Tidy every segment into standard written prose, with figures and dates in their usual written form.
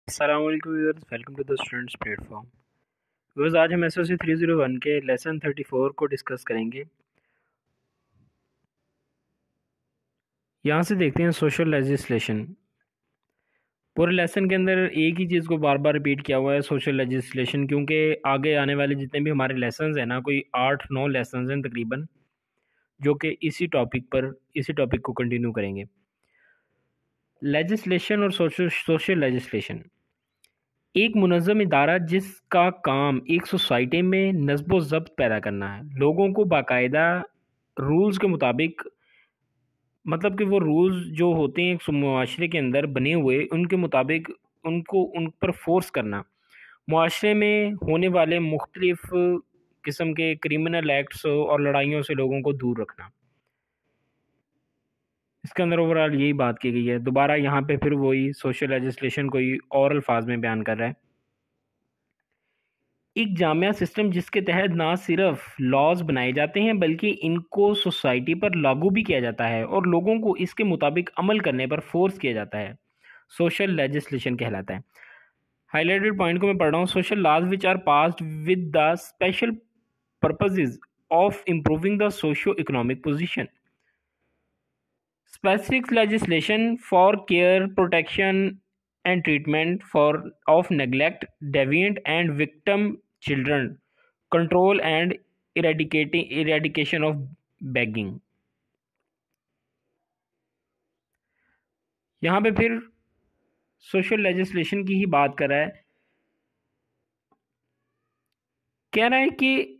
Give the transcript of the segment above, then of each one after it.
अस्सलाम वालेकुम viewers, welcome to the students platform. Viewers, आज हम एसओसी 301 के लेसन 34 को डिस्कस करेंगे। यहाँ से देखते हैं सोशल लेजिस्लेशन। पूरे लेसन के अंदर एक ही चीज़ को बार बार रिपीट किया हुआ है, सोशल लेजिस्लेशन, क्योंकि आगे आने वाले जितने भी हमारे लेसन्स हैं ना, कोई 8-9 लेसन्स हैं तकरीबन, जो कि इसी टॉपिक को कंटिन्यू करेंगे। लेजिस्लेशन और सोशल लेजिस्लेशन एक मुनज़्ज़म इदारा जिसका काम एक सोसाइटी में नज़्म व ज़ब्त पैदा करना है। लोगों को बाकायदा रूल्स के मुताबिक, मतलब कि वो रूल्स जो होते हैं एक मुआशरे के अंदर बने हुए, उनके मुताबिक उनको उन पर फोर्स करना। मुआशरे में होने वाले मुख्तलिफ किस्म के क्रिमिनल एक्ट्स और लड़ाइयों से लोगों को दूर रखना। इसके अंदर ओवरऑल यही बात की गई है। दोबारा यहाँ पे फिर वही सोशल लेजिस्लेशन कोई और अल्फाज में बयान कर रहा है। एक जामिया सिस्टम जिसके तहत ना सिर्फ लॉज बनाए जाते हैं बल्कि इनको सोसाइटी पर लागू भी किया जाता है और लोगों को इसके मुताबिक अमल करने पर फोर्स किया जाता है, सोशल लेजिस्लेशन कहलाता है। हाईलाइटेड पॉइंट को मैं पढ़ रहा हूँ। Social laws which are passed with the special purposes of improving the socio economic position. Specific legislation for care, protection and treatment of neglect, deviant and victim children, control and eradication of begging। यहाँ पे फिर social legislation की ही बात कर रहा है। कह रहा है कि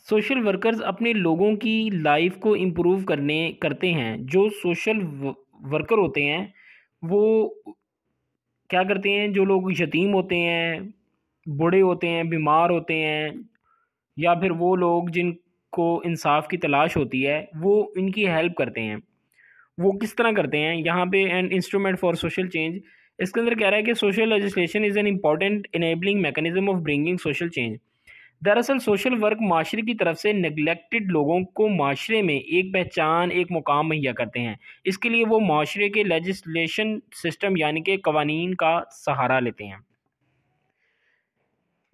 सोशल वर्कर्स अपने लोगों की लाइफ को इम्प्रूव करते हैं। जो सोशल वर्कर होते हैं वो क्या करते हैं, जो लोग यतीम होते हैं, बूढ़े होते हैं, बीमार होते हैं, या फिर वो लोग जिनको इंसाफ की तलाश होती है, वो इनकी हेल्प करते हैं। वो किस तरह करते हैं, यहाँ पे an instrument for social change. इसके अंदर कह रहा है कि social legislation is an important enabling mechanism of bringing social change. दरअसल सोशल वर्क माशरे की तरफ से नेग्लेक्टेड लोगों को माशरे में एक पहचान, एक मुकाम मुहैया करते हैं। इसके लिए वो माशरे के लेजिस्लेशन सिस्टम यानी कि कवानीन का सहारा लेते हैं।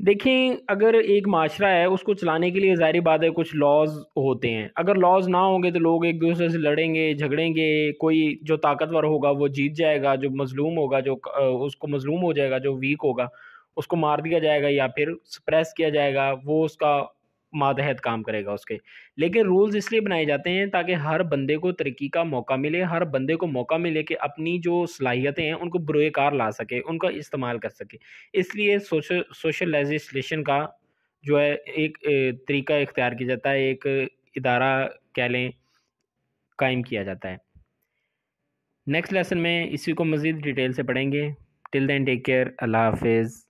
देखें, अगर एक माशरा है उसको चलाने के लिए ज़ाहिर बात है कुछ लॉज होते हैं। अगर लॉज ना होंगे तो लोग एक दूसरे से लड़ेंगे, झगड़ेंगे। कोई जो ताकतवर होगा वो जीत जाएगा, जो मज़लूम होगा उसको मज़लूम हो जाएगा, जो वीक होगा उसको मार दिया जाएगा या फिर सप्रेस किया जाएगा, वो उसका मातहत काम करेगा उसके। लेकिन रूल्स इसलिए बनाए जाते हैं ताकि हर बंदे को तरक्की का मौका मिले, हर बंदे को मौका मिले कि अपनी जो सलाहियतें हैं उनको बुरे कार ला सके, उनका इस्तेमाल कर सके। इसलिए सोशल लेजिस्लेशन का जो है एक तरीका इख्तियार किया जाता है, एक इदारा कह लें कायम किया जाता है। नेक्स्ट लेसन में इसी को मज़ीद डिटेल से पढ़ेंगे। टिल देन टेक केयर, अल्लाह हाफिज़।